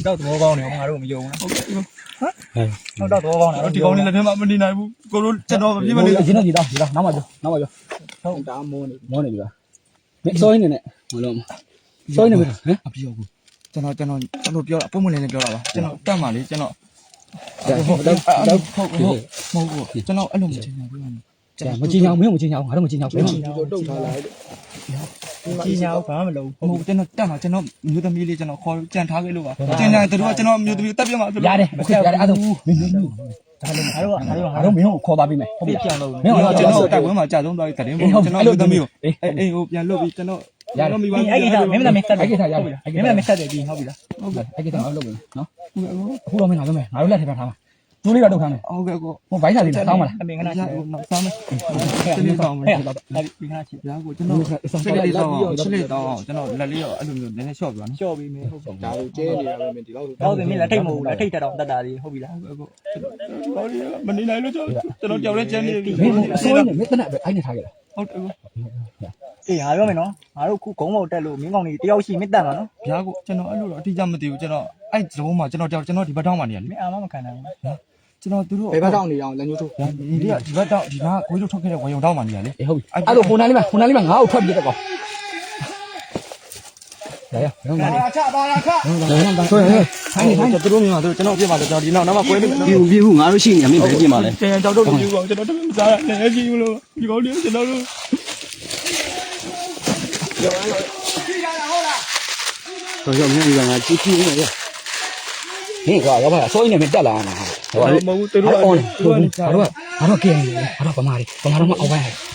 တော့သဘောကောင်းတယ်ငါတို့မယုံဘူးဟုတ်ကဲ့ဟမ်တော့သဘောကောင်းတယ်ဒီကောင်းလေးလက်ထဲမှာမနေနိုင်ဘူးကိုတို့ချက်တော့ပြည့်မနေဘူးရင်းနေကြည့်တော့နောက်မှပြောဟုတ်တာမိုးနေပြီလားမင်းစိုးရင်းနေမလို့စိုးရင်းနေပြီဟမ်အပြောကိုကျွန်တော်ပြောတာပုံမလင်းလေးပြောတာပါကျွန်တော်တက်မှလေကျွန်တော်ဟုတ်ကျွန်တော်အဲ့လိုမချင်ဘူးမကြည့်အောင်မင်းမကြည့်အောင်ငါတို့မကြည့်အောင်ဘယ်မှာတုတ်ထားလိုက်ကြည့်အောင်ဘာမှမလုပ်ဘူးဟုတ်ကျွန်တော်တက်မှာကျွန်တော်မျိုးသမီးလေးကျွန်တော်ခေါ်ကြံထားခဲ့လို့ပါကျင်တယ်တို့ကကျွန်တော်မျိုးသမီးတက်ပြမှာဆိုလို့ရတယ်အဲ့ဒါမင်းဒါလည်းငါတို့မင်းကိုခေါ်ပါပြီမယ်ဟုတ်ပြီပြန်လို့မင်းကကျွန်တော်တိုက်ပွဲမှာကြာဆုံးသွားပြီတဲ့ကျွန်တော်မျိုးသမီးကိုအိမ်ကိုပြန်လွတ်ပြီးကျွန်တော်ရတယ်မိဘအဲ့ကိစ္စမင်းမဆက်အဲ့ကိစ္စရတယ်မင်းမဆက်တယ်ပြီးဟုတ်ပြီလားဟုတ်ကဲ့အဲ့ကိစ္စငါတို့လုပ်မယ်နော်အခုတော့မင်းငါပြောမယ်ငါတို့လက်ထဲမှာထားမှာကျိုးလေးတော့ထုတ်ထားမယ်ဟုတ်ကဲ့ကိုဟိုဘိုင်းစာလေးတောင်းပါလားအမေငါချကိုနောက်ဆောင်းမယ်တင်းလေးဆောင်းမယ်ဒီခါချစ်ရာကိုကျွန်တော်ချက်လေးတောင်းချက်လေးတောင်းအောင်ကျွန်တော်လက်လေးရောအဲ့လိုမျိုးနည်းနည်းလျှော့ပြပါနော်လျှော့ပြီးမယ်ဟုတ်ဒါကိုကျဲနေတာပဲမင်းဒီလောက်ဟုတ်တယ်မင်းလက်ထိတ်မဟုတ်ဘူးလက်ထိတ်တက်တော့တက်တာလေးဟုတ်ပြီလားဟုတ်ကဲ့ကိုဟောဒီမနေနိုင်လို့ကျွန်တော်ကြောက်ရဲကျန်းနေပြီမင်းအစိုးရနဲ့မင်းတနက်ပဲအဲ့နေထားခဲ့တာဟုတ်တယ်ကိုအေးငါပြောမယ်နော်ငါတို့ခုဂုံးမောက်တက်လို့မင်းကောင်ကြီးတယောက်ရှိမတက်မှာနော်ဗျာကိုကျွန်တော်အဲ့လိုတော့အတိအကျမသိဘူးကျွန်တော်အဲ့ဒီဘုံမှာကျွန်တော်ဒီဘက်ထောင်းမှနေရလေမင်းအာမမခံနိုင်ဘူးကျွန်တော်သူတို့ဘယ်ဘက်ထောင်းနေအောင်လက်ညှိုးထိုးဒီဘက်ထောင်းဒီကကိုကြီးတို့ထုတ်ခဲ့တဲ့ဝေယုံထောင်းမှနေရလေဟုတ်ပြီအဲ့လိုဟိုနားလေးမှာငါ့ကိုထွက်ပြေးတော့ကောရပါလာချဆိုရင်ဟိုင်းသူတို့မြန်မာသူတို့ကျွန်တော်ပြပါတော့ဒီနောက်မှကွဲပြီးပြေးဘူးငါတို့ရှိနေမင်းဘယ်ပြေးမှာလဲကျန်ကြောက်တော့ပြေးပါကျွန်တော်တမင်မစားနဲ့ကြည့်မလို့ဒီကောင်းလေးကျွန်တော်တို့ဆိုမင်းကငါကြည့်ကြည့်နေရဟေးကွာရောပါဆိုရင်လည်းတက်လာမှာဟိုမဟုတ်သူတို့ကငါတို့ကငါတို့ကကဲနေငါတို့ဗမာတွေမအောင်ပါ